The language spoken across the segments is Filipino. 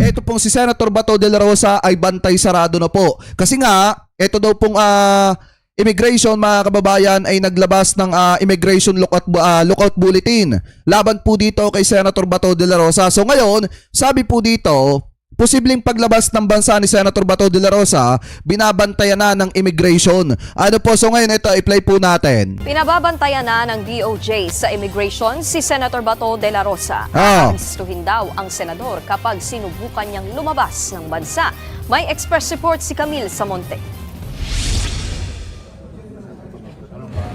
ito pong si Senator Bato de la Rosa ay bantay sarado na po. Kasi nga, ito daw pong immigration, mga kababayan, ay naglabas ng immigration lookout bulletin laban po dito kay Senator Bato de la Rosa. So ngayon, sabi po dito, posibleng paglabas ng bansa ni Senator Bato de la Rosa, binabantayan na ng immigration. Ano po? So ngayon ito, i-play po natin. Pinababantayan na ng DOJ sa immigration si Senator Bato de la Rosa. Arestuhin daw ang senador kapag sinubukan niyang lumabas ng bansa. May express report si Camille Samonte.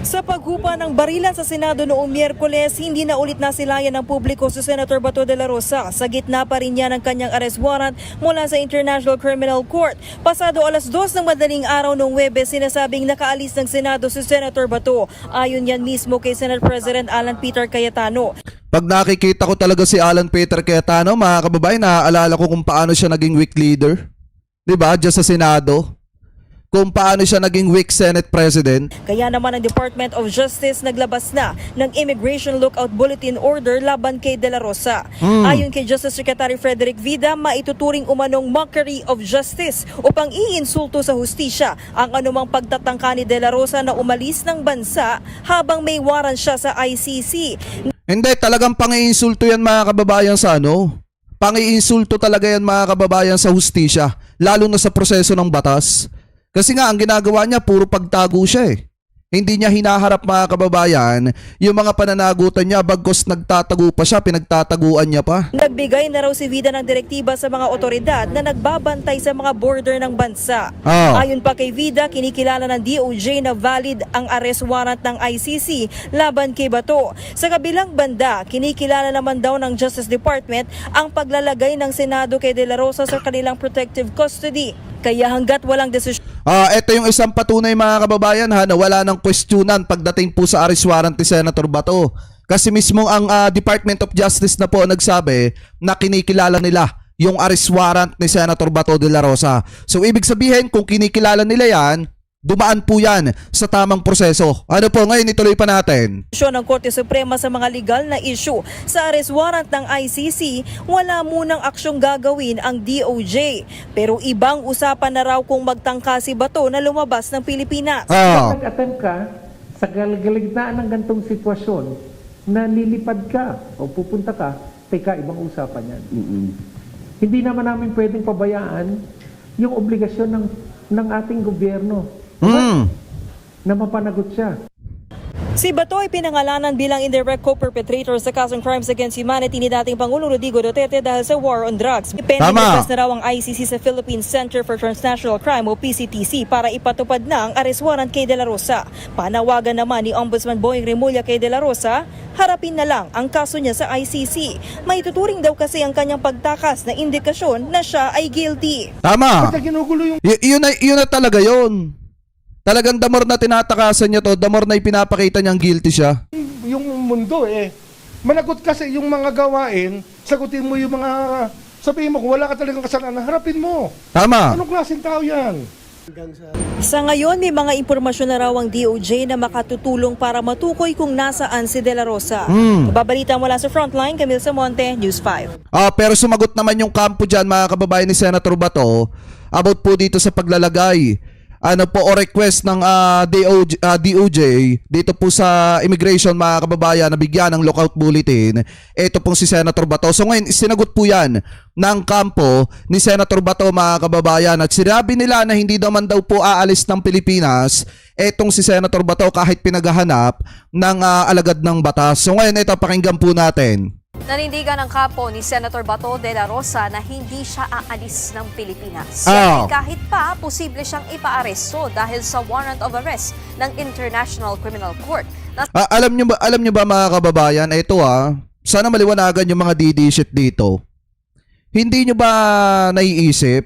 Sa paghupa ng barilan sa Senado noong Miyerkules, hindi na ulit nasilayan ng publiko si Senator Bato de la Rosa. Sa gitna pa rin niya ng kanyang arrest warrant mula sa International Criminal Court. Pasado alas 2 ng madaling araw noong Huwebes, sinasabing nakaalis ng Senado si Senator Bato. Ayon yan mismo kay Senate President Alan Peter Cayetano. Pag nakikita ko talaga si Alan Peter Cayetano, mga kababayan, naaalala ko kung paano siya naging weak leader. Diba? Diyan sa Senado. Kung paano siya naging weak Senate President. Kaya naman ang Department of Justice naglabas na ng Immigration Lookout Bulletin Order laban kay De La Rosa. Ayon kay Justice Secretary Frederick Vida, maituturing umanong mockery of justice upang iinsulto sa hustisya ang anumang pagtatangka ni De La Rosa na umalis ng bansa habang may warrant siya sa ICC. Hindi, talagang pang-iinsulto yan, mga kababayan, sa ano? Pang-iinsulto talaga yan, mga kababayan, sa hustisya. Lalo na sa proseso ng batas. Kasi nga, ang ginagawa niya, puro pagtago siya eh. Hindi niya hinaharap, mga kababayan, yung mga pananagutan niya, bagkos nagtatago pa siya, pinagtataguan niya pa. Nagbigay na raw si Vida ng direktiba sa mga otoridad na nagbabantay sa mga border ng bansa. Ayon pa kay Vida, kinikilala ng DOJ na valid ang arrest warrant ng ICC laban kay Bato. Sa kabilang banda, kinikilala naman daw ng Justice Department ang paglalagay ng Senado kay De La Rosa sa kanilang protective custody. Kaya hanggat walang desisyon. Ito yung isang patunay, mga kababayan, ha, na wala ng questionan pagdating po sa arrest warrant ni Senator Bato. Kasi mismo ang Department of Justice na po nagsabi na kinikilala nila yung arrest warrant ni Senator Bato de la Rosa. So ibig sabihin, kung kinikilala nila yan, dumaan po yan sa tamang proseso. Ano po, ngayon ituloy pa natin. Ng Korte Suprema sa mga legal na issue sa arrest warrant ng ICC, wala munang aksyong gagawin ang DOJ. Pero ibang usapan na raw kung magtangka si Bato na lumabas ng Pilipinas. Kung nag-attempt ka sa galigtaan ng gantong sitwasyon na lilipad ka o pupunta ka, teka, ibang usapan yan. Hindi naman namin pwedeng pabayaan yung obligasyon ng ating gobyerno. Na mapanagot siya. Si Bato ay pinangalanan bilang indirect co-perpetrator sa kasong crimes against humanity ni dating Pangulong Rodrigo Duterte dahil sa war on drugs. Pending request na raw ang ICC sa Philippine Center for Transnational Crime o PCTC para ipatupad na ang arrest warrant kay De La Rosa. Panawagan naman ni Ombudsman Boying Remulla kay De La Rosa, harapin na lang ang kaso niya sa ICC. May tuturing daw kasi ang kanyang pagtakas na indikasyon na siya ay guilty. Tama. Yun na talaga yun. Talagang damor na tinatakasan niya to, damor na ipinapakita niyang guilty siya. Yung mundo managot kasi yung mga gawain, sagutin mo yung mga, sabihin mo kung wala ka talagang kasalanan, harapin mo. Tama. Anong klaseng tao yan? Sa ngayon, may mga impormasyon na raw ang DOJ na makatutulong para matukoy kung nasaan si De La Rosa. Babalita mula sa Frontline, Camille Samonte, News 5. Pero sumagot naman yung kampo dyan, mga kababayan ni Senator Bato, about po dito sa paglalagay o request ng DOJ dito po sa immigration, mga kababayan, na bigyan ng lookout bulletin. Ito pong si Senator Bato. So ngayon, sinagot po yan ng kampo ni Senator Bato, mga kababayan. At sinabi nila na hindi naman daw po aalis ng Pilipinas etong si Senator Bato kahit pinaghahanap ng alagad ng batas. So ngayon, ito, pakinggan po natin. Nanindigan ng kampo ni Senator Bato de la Rosa na hindi siya aalis ng Pilipinas. Kahit pa, posible siyang ipaaresto dahil sa warrant of arrest ng International Criminal Court. Alam niyo ba, mga kababayan, ito sana maliwanagan yung mga didishit dito. Hindi niyo ba naiisip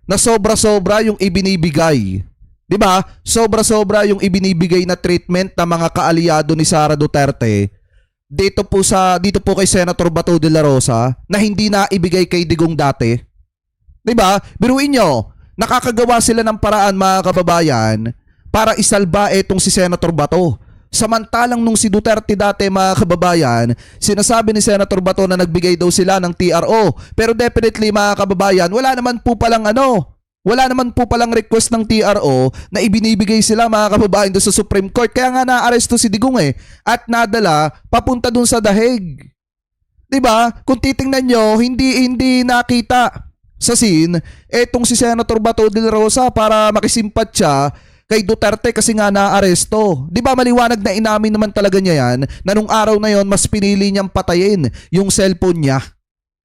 na sobra-sobra yung ibinibigay? 'Di ba? Sobra-sobra yung ibinibigay na treatment ng mga kaalyado ni Sara Duterte dito po kay Senator Bato de la Rosa na hindi na ibigay kay Digong dati. 'Di ba? Biruin niyo, nakakagawa sila ng paraan, mga kababayan, para isalba etong si Senator Bato Samantalang nung si Duterte dati mga kababayan, sinasabi ni Senator Bato na nagbigay daw sila ng TRO. Pero definitely mga kababayan, wala naman po palang request ng TRO na ibinibigay sila mga kababayan doon sa Supreme Court. Kaya nga naaresto si Digong at nadala papunta doon sa Dahig. 'Di ba? Kung titingnan nyo, hindi nakita sa scene etong si Senator Bato de la Rosa para makisimpat siya kay Duterte kasi nga naaresto. 'Di ba maliwanag na inamin naman talaga niya yan na nung araw na yon mas pinili niyang patayin yung cellphone niya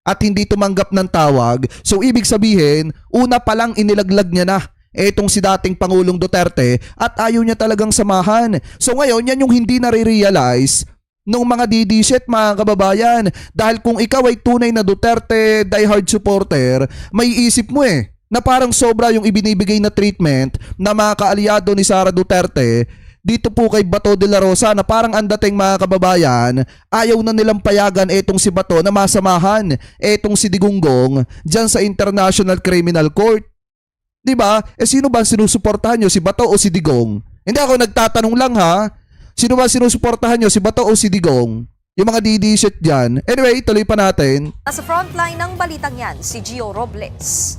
at hindi tumanggap ng tawag. So ibig sabihin, una pa lang inilaglag niya na etong si dating Pangulong Duterte at ayaw niya talagang samahan. So ngayon, yan yung hindi nare-realize nung mga DD-shit mga kababayan. Dahil kung ikaw ay tunay na Duterte diehard supporter, may isip mo na parang sobra yung ibinibigay na treatment na mga kaalyado ni Sara Duterte dito po kay Bato de la Rosa na parang ang dating mga kababayan, ayaw na nilang payagan etong si Bato na masamahan etong si Digonggong dyan sa International Criminal Court. Diba? Sino ba sinusuportahan nyo? Si Bato o si Digong? Hindi ako nagtatanong lang ha. Sino ba sinusuportahan nyo? Si Bato o si Digong? Yung mga DD-shit dyan. Anyway, tuloy pa natin. Nasa frontline ng balitang yan, si Gio Robles.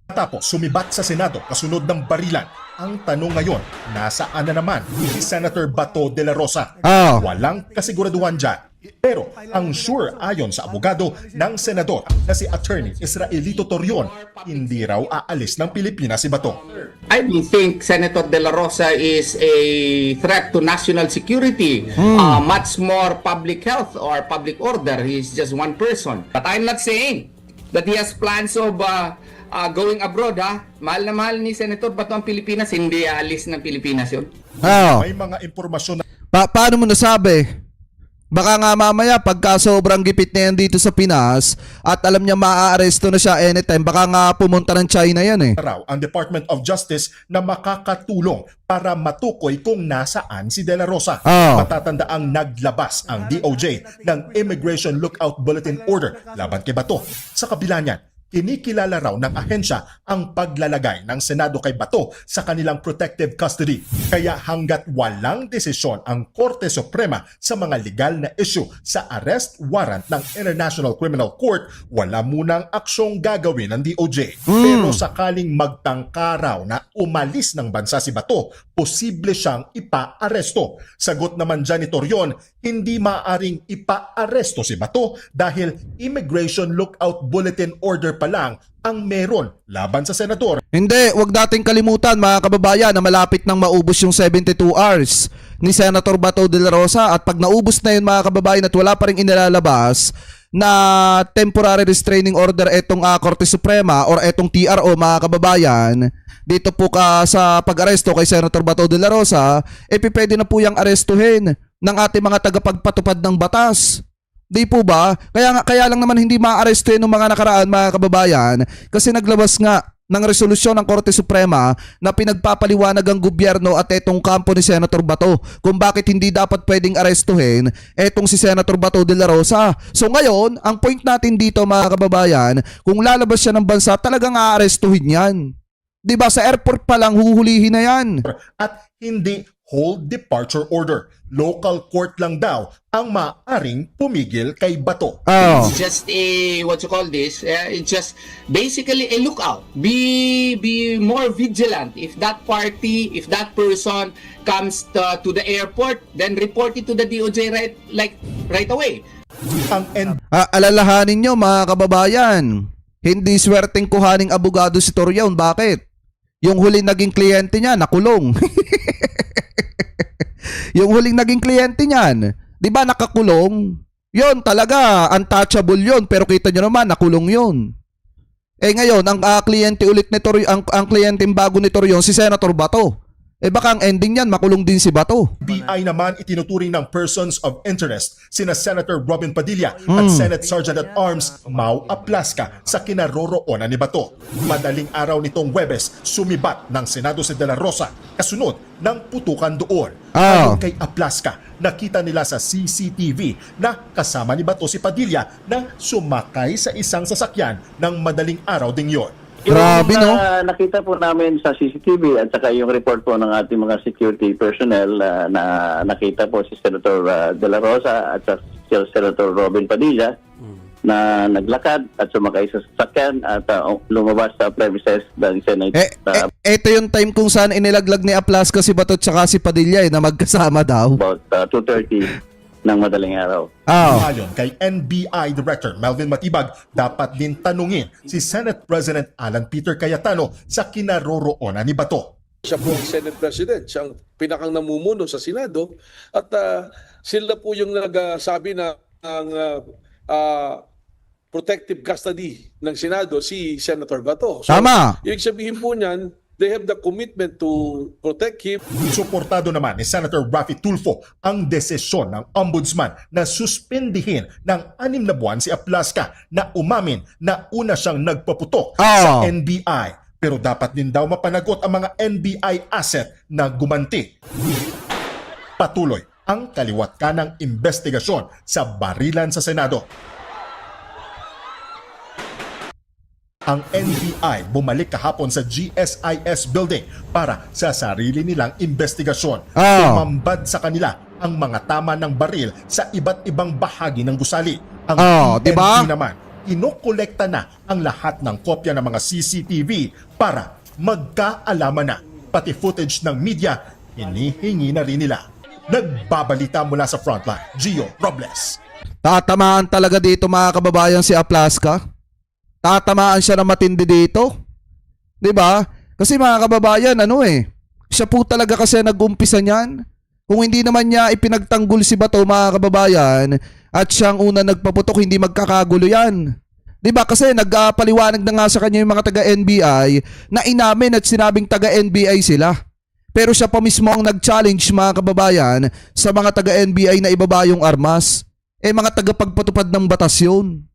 Tapos sumibat sa Senado kasunod ng barilan. Ang tanong ngayon, nasaan na naman si Senator Bato de la Rosa? Walang kasiguraduhan dyan. Pero ang sure ayon sa abogado ng senador na si Attorney Israelito Torion, hindi raw aalis ng Pilipinas si Bato. I don't think Senator De La Rosa is a threat to national security, much more public health or public order. He's just one person. But I'm not saying that he has plans of going abroad. Mahal na mahal ni Senator Bato ang Pilipinas, hindi aalis ng Pilipinas yun. May mga impormasyon na Paano mo nasabi? Baka nga mamaya pagka sobrang gipit na yan dito sa Pinas at alam niya maaaresto na siya anytime, baka nga pumunta ng China yan raw ang Department of Justice na makakatulong para matukoy kung nasaan si De La Rosa. Matatandaang naglabas ang DOJ ng Immigration Lookout Bulletin Order laban kay Bato. Sa kabila niyan, kinikilala raw ng ahensya ang paglalagay ng Senado kay Bato sa kanilang protective custody. Kaya hanggat walang desisyon ang Korte Suprema sa mga legal na issue sa arrest warrant ng International Criminal Court, wala munang aksyong gagawin ng DOJ. Pero sakaling magtangka raw na umalis ng bansa si Bato, posible siyang ipa-aresto. Sagot naman dyan ni Torion, hindi maaring ipa-aresto si Bato dahil Immigration Lookout Bulletin Order pa lang ang meron laban sa senador. Hindi, wag nating kalimutan mga kababayan na malapit nang maubos yung 72 hours ni Senator Bato de la Rosa at pag naubos na yun mga kababayan at wala pa rin inilalabas na temporary restraining order etong Korte Suprema or etong TRO mga kababayan, dito po ka sa pag-aresto kay Senator Bato de la Rosa, pwede na po yung arestuhin ng ating mga tagapagpatupad ng batas. Di po ba? Kaya lang naman hindi maaresto ng mga nakaraan mga kababayan kasi naglabas nga ng resolusyon ng Korte Suprema na pinagpapaliwanag ang gobyerno at etong kampo ni Senator Bato kung bakit hindi dapat pwedeng arestuhin etong si Senator Bato de la Rosa. So ngayon, ang point natin dito mga kababayan, kung lalabas siya ng bansa, talagang aarestuhin yan. Diba sa airport pa lang huhulihin na yan. At hindi hold departure order. Local court lang daw ang maaring pumigil kay Bato. It's just a, what you call this, it's just basically a lookout. Be more vigilant. If that party, if that person comes to the airport, then report it to the DOJ right away. Alalahanin nyo mga kababayan, hindi swerteng kuhaning abogado si Torion. Bakit? Yung huling naging kliyente niya, nakulong. Yung huling naging kliyente niyan, di ba nakakulong? Yon talaga, untouchable yon. Pero kita nyo naman, nakulong yon. Ngayon, ang kliyente ulit ni Torion, ang kliyenteng bago ni Torion, si Senator Bato. Baka ang ending niyan, makulong din si Bato. BI naman itinuturing ng persons of interest sina Senator Robin Padilla at Senate Sergeant at Arms Mau Aplaska sa kinaroroonan ni Bato. Madaling araw nitong Huwebes, sumibat ng Senado si De La Rosa kasunod ng putukan doon. Ayon kay Aplaska, nakita nila sa CCTV na kasama ni Bato si Padilla na sumakay sa isang sasakyan ng madaling araw ding yon. Grabe, no? Nakita po namin sa CCTV at saka yung report po ng ating mga security personnel na nakita po si Senator De La Rosa at si Senator Robin Padilla na naglakad at sumakay sa sasakyan at lumabas sa premises ng Senate. Ito yung time kung saan inilaglag ni Aplasca si Bato tsaka si Padilla na magkasama daw. About 2:30 ng madaling araw. Ayon kay NBI Director Melvin Matibag, dapat din tanungin si Senate President Alan Peter Cayetano sa kinaroroonan ni Bato. Siya po ang Senate President, siya ang pinakang namumuno sa Senado at sila po yung nagsabi na ang protective custody ng Senado si Senator Bato. So, Tama. Ibig sabihin po niyan, they have the commitment to protect him. Suportado naman ni Senator Raffy Tulfo ang desisyon ng Ombudsman na suspindihin ng 6 na buwan si Aplasca na umamin na una siyang nagpaputok sa NBI. Pero dapat din daw mapanagot ang mga NBI asset na gumanti. Patuloy ang kaliwat kanang investigasyon sa barilan sa Senado. Ang NBI bumalik kahapon sa GSIS building para sa sarili nilang investigasyon. Tumambad sa kanila ang mga tama ng baril sa iba't ibang bahagi ng gusali. Ang PNP diba? naman, inokolekta na ang lahat ng kopya ng mga CCTV para magkaalaman na. Pati footage ng media, hinihingi na rin nila. Nagbabalita mula sa frontline, Gio Robles. Tatamaan talaga dito mga kababayan si Aplasca. Tatamaan siya na matindi dito. 'Di ba? Kasi mga kababayan, siya po talaga kasi nag-umpisa niyan. Kung hindi naman niya ipinagtanggol si Bato mga kababayan at siyang una nagpaputok, hindi magkakagulo yan. 'Di ba? Kasi nagpaliwanag na nga sa kanya yung mga taga-NBI na inamin at sinabing taga-NBI sila. Pero siya pa mismo ang nag-challenge mga kababayan sa mga taga-NBI na ibaba yung armas. Mga tagapagpatupad ng batas yun.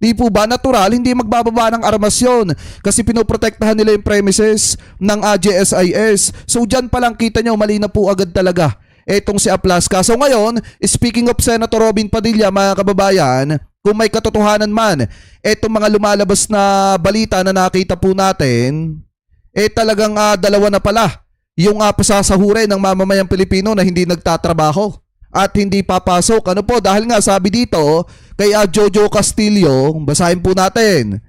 Di po ba natural, hindi magbababa ng armas yun kasi pinoprotektahan nila yung premises ng GSIS. So dyan palang kita nyo, mali na po agad talaga etong si Aplasca. So ngayon, speaking of Senator Robin Padilla mga kababayan, kung may katotohanan man, etong mga lumalabas na balita na nakita po natin, talagang dalawa na pala yung pasasahurin ng mamamayang Pilipino na hindi nagtatrabaho at hindi papasok. Ano po? Dahil nga sabi dito kay Jojo Castillo, basahin po natin.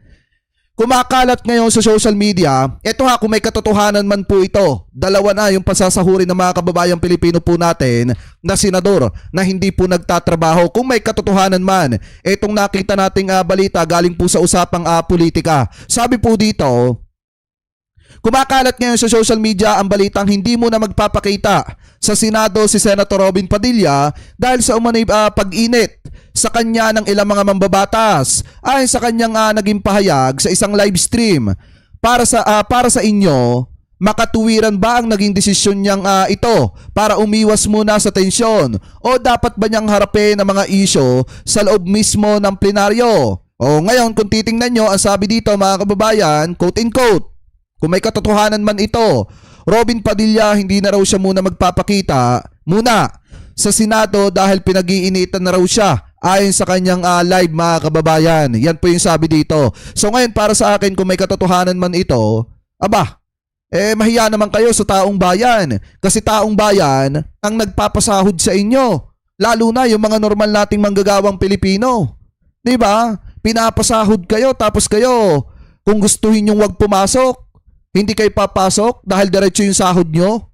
Kumakalat ngayon sa social media, kung may katotohanan man po ito, dalawa na yung pasasahurin ng mga kababayang Pilipino po natin na senador na hindi po nagtatrabaho. Kung may katotohanan man, itong nakita nating balita galing po sa usapang politika. Sabi po dito, kumakalat ngayon sa social media ang balitang hindi mo na magpapakita sa Senado si Senator Robin Padilla dahil sa umano'y pag-init sa kanya ng ilang mga mambabatas. Ayon sa kanyang naging pahayag sa isang live stream, para sa inyo, makatuwiran ba ang naging desisyon niyang ito para umiwas muna sa tensyon o dapat ba niyang harapin ang mga isyo sa loob mismo ng plenaryo? Ngayon kung titingnan nyo, ang sabi dito mga kababayan, quote in quote, kung may katotohanan man ito, Robin Padilla hindi na raw siya muna magpapakita sa Senado dahil pinag-iinitan na raw siya ayon sa kanyang live mga kababayan. Yan po yung sabi dito. So ngayon para sa akin kung may katotohanan man ito, mahiya naman kayo sa taong bayan. Kasi taong bayan ang nagpapasahod sa inyo. Lalo na yung mga normal nating manggagawang Pilipino. Diba? Pinapasahod kayo tapos kayo kung gustuhin yung wag pumasok, hindi kayo papasok dahil diretso yung sahod nyo?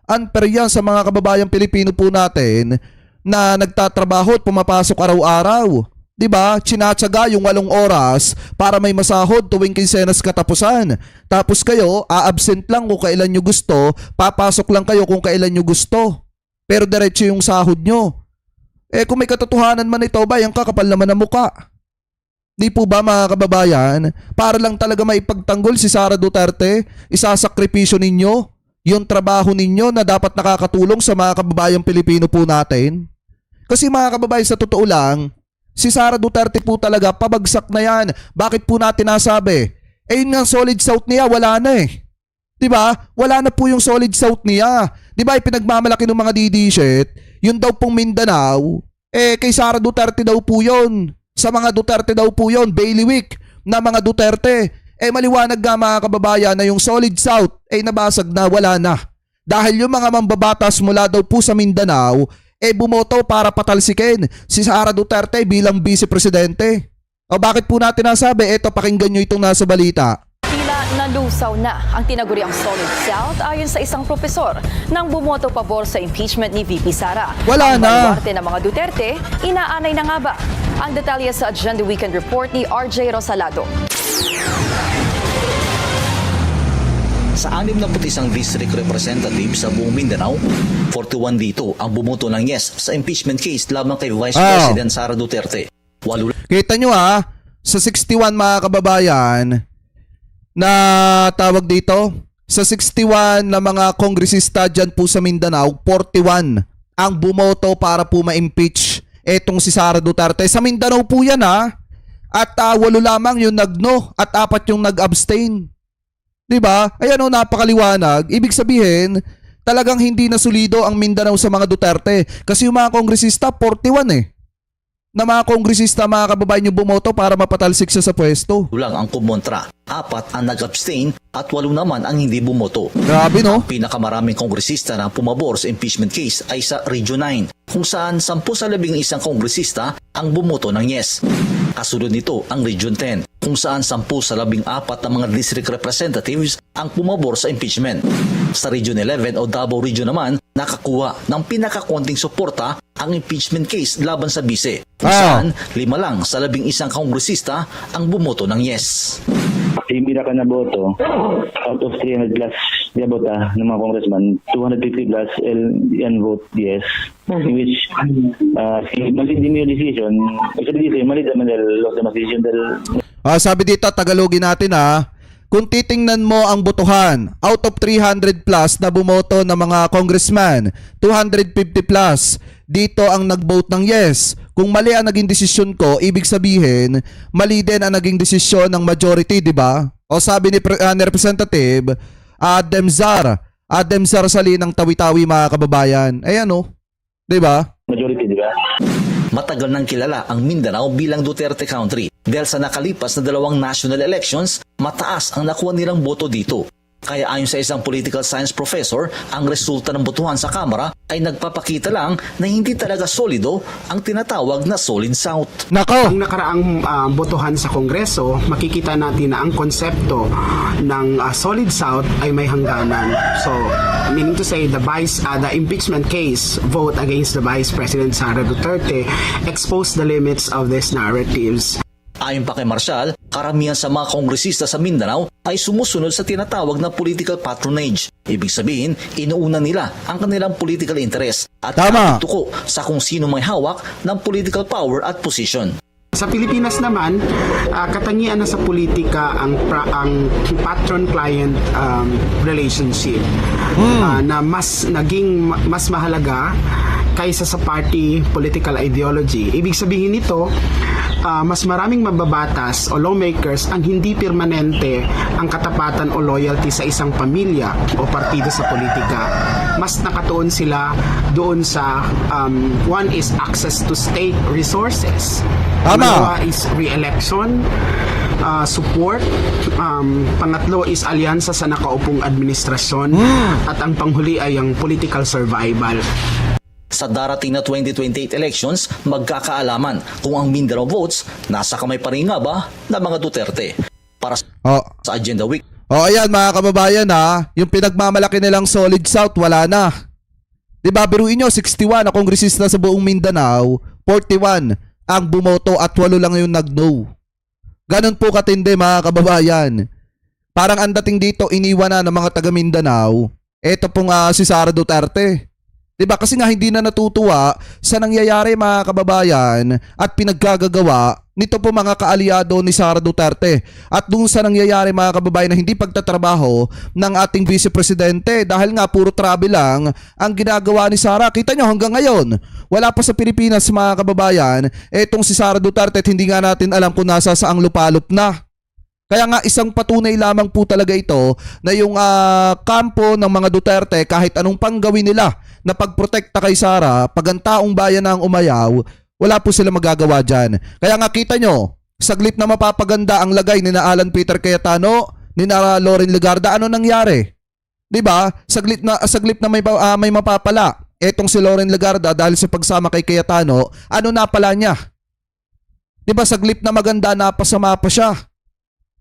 Unfair yan sa mga kababayang Pilipino po natin na nagtatrabaho at pumapasok araw-araw. Diba? Tsinatsaga yung 8 oras para may masahod tuwing kinsenas katapusan. Tapos kayo, absent lang kung kailan nyo gusto, papasok lang kayo kung kailan nyo gusto. Pero diretso yung sahod nyo. Kung may katotohanan man ito ba, yung kakapal naman ng muka. Di po ba mga kababayan, para lang talaga maipagtanggol si Sara Duterte, isasakripisyo ninyo yung trabaho ninyo na dapat nakakatulong sa mga kababayang Pilipino po natin? Kasi mga kababayan, sa totoo lang, si Sara Duterte po talaga, pabagsak na yan. Bakit po natin nasabi? Yun nga, solid south niya, wala na Diba? Wala na po yung solid south niya. Diba, ipinagmamalaki ng mga DD-shit, yun daw pong Mindanao, kay Sara Duterte daw po yun. Sa mga Duterte daw po yun, bailiwick na mga Duterte. Maliwanag nga mga kababayan na yung Solid South nabasag na, wala na. Dahil yung mga mambabatas mula daw po sa Mindanao bumoto para patalsikin si Sara Duterte bilang Vice Presidente. O bakit po natin nasabi? Eto, pakinggan nyo itong nasa balita. Tila nalusaw na ang tinaguriang Solid South ayon sa isang profesor nang bumoto pabor sa impeachment ni VP Sara. Wala ang na. baluarte ng mga Duterte, inaanay na nga ba? Ang detalye sa Agenda Weekend Report ni RJ Rosalado. Sa 61 district representative sa buong Mindanao, 41 dito ang bumoto ng yes sa impeachment case laban kay Vice President Sara Duterte. Kita nyo sa 61 mga kababayan na tawag dito, sa 61 na mga kongresista dyan po sa Mindanao, 41 ang bumoto para po ma-impeach etong si Sara Duterte. Sa Mindanao po yan at 8 lamang yung nag-no at 4 yung nag-abstain. Diba? Ayan napakaliwanag. Ibig sabihin, talagang hindi na solido ang Mindanao sa mga Duterte. Kasi yung mga kongresista, 41 na mga kongresista, mga kababayan yung bumoto para mapatalsik siya sa pwesto. Lang ang kumontra, 4 ang nag-abstain at 8 naman ang hindi bumoto. Grabe, no? Ang pinakamaraming kongresista na pumabor sa impeachment case ay sa Region 9, kung saan 10 sa 11 kongresista ang bumoto ng yes. Kasunod nito ang Region 10, kung saan 10 sa 14 na mga district representatives ang pumabor sa impeachment. Sa Region 11 o Davao Region naman, nakakuha ng pinakakonting suporta ang impeachment case laban sa bise, kung saan 5 lang sa 11 kongresista ang bumoto ng yes. Yung pinaka na boto, out of 300 plus bota ng mga congressman, 250 plus yan vote yes. In which, malid din yung decision. Actually, malid naman dahil lost the decision dahil... Sabi dito, Tagalogin natin kung titingnan mo ang botohan, out of 300 plus na bumoto ng mga congressman, 250 plus, dito ang nag-vote ng yes. Kung mali ang naging desisyon ko, ibig sabihin, mali din ang naging desisyon ng majority, di ba? O sabi ni Representative Adem Zar Sali ng Tawi-Tawi, mga kababayan. Ayan di ba? Majority, di ba? Matagal nang kilala ang Mindanao bilang Duterte Country dahil sa nakalipas na 2 national elections, mataas ang nakuha nilang boto dito. Kaya ayon sa isang political science professor, ang resulta ng botohan sa Kamara ay nagpapakita lang na hindi talaga solido ang tinatawag na Solid South. Nako! Ang nakaraang botohan sa Kongreso, makikita natin na ang konsepto ng Solid South ay may hangganan. So, meaning to say, the impeachment case vote against the Vice President Sara Duterte exposed the limits of these narratives. Ayon pa kay Marshall, karamihan sa mga kongresista sa Mindanao ay sumusunod sa tinatawag na political patronage. Ibig sabihin, inuuna nila ang kanilang political interest at nakatuko sa kung sino may hawak ng political power at position. Sa Pilipinas naman, katangian na sa politika ang patron-client relationship na naging mas mahalaga kaysa sa party political ideology. Ibig sabihin nito, mas maraming mababatas o lawmakers ang hindi permanente ang katapatan o loyalty sa isang pamilya o partido sa politika. Mas nakatuon sila doon sa one is access to state resources. Pangalawa is re-election, support. Pangatlo is alyansa sa nakaupong administrasyon. At ang panghuli ay ang political survival. Sa darating na 2028 elections, magkakaalaman kung ang Mindanao votes nasa kamay pa rin nga ba ng mga Duterte. Para sa Agenda Week. Ayan mga kababayan yung pinagmamalaki nilang Solid South, wala na. Diba, biruin nyo, 61 na kongresista sa buong Mindanao, 41 ang bumoto at 8 lang yung nag-no. Ganon po katindi mga kababayan. Parang ang dating dito, iniwan na ng mga taga Mindanao, eto pong si Sara Duterte. Diba? Kasi nga hindi na natutuwa sa nangyayari mga kababayan at pinaggagawa nito po mga kaalyado ni Sara Duterte. At dun sa nangyayari mga kababayan na hindi pagtatrabaho ng ating Vice Presidente dahil nga puro travel lang ang ginagawa ni Sara. Kita nyo hanggang ngayon, wala pa sa Pilipinas mga kababayan, etong si Sara Duterte at hindi nga natin alam kung nasa saang lupalop na. Kaya nga isang patunay lamang po talaga ito na yung kampo ng mga Duterte kahit anong panggawin nila na pagprotekta kay Sara, pag ang taong bayan ang umayaw, wala po sila magagawa dyan. Kaya nga kita nyo, saglit na mapapaganda ang lagay ni na Alan Peter Cayetano, ni na Loren Legarda, ano nangyari? 'Di ba? Saglit na may mapapala. Etong si Loren Legarda dahil sa pagsama kay Cayetano, ano napala niya? 'Di ba saglit na maganda, napasama pa siya.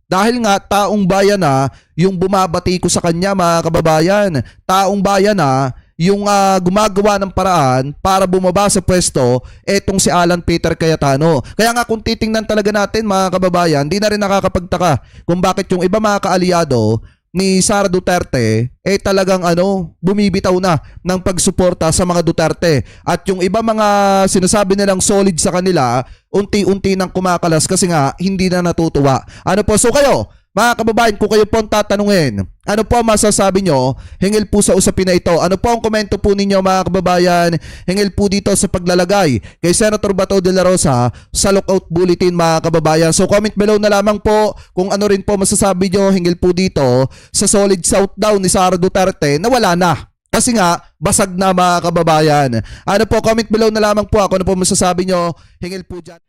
Dahil nga taong bayan na yung bumabati ko sa kanya, mga kababayan. Taong bayan na yung gumagawa ng paraan para bumaba sa pwesto etong si Alan Peter Cayetano. Kaya nga kung titingnan talaga natin, mga kababayan, di na rin nakakapagtaka kung bakit yung iba mga kaalyado ni Sara Duterte talagang bumibitaw na ng pagsuporta sa mga Duterte. At yung iba mga sinasabi nilang solid sa kanila, unti-unti nang kumakalas kasi nga hindi na natutuwa. Ano po? So kayo, mga kababayan, kung kayo po ang tatanungin, ano po ang masasabi nyo hingil po sa usapin na ito? Ano po ang komento po ninyo, mga kababayan, hingil po dito sa paglalagay kay Senator Bato de la Rosa sa lookout bulletin, mga kababayan? So comment below na lamang po kung ano rin po masasabi nyo hingil po dito sa solid southdown ni Sara Duterte na wala na. Kasi nga, basag na, mga kababayan. Ano po, comment below na lamang po ako ano po masasabi nyo hingil po dyan.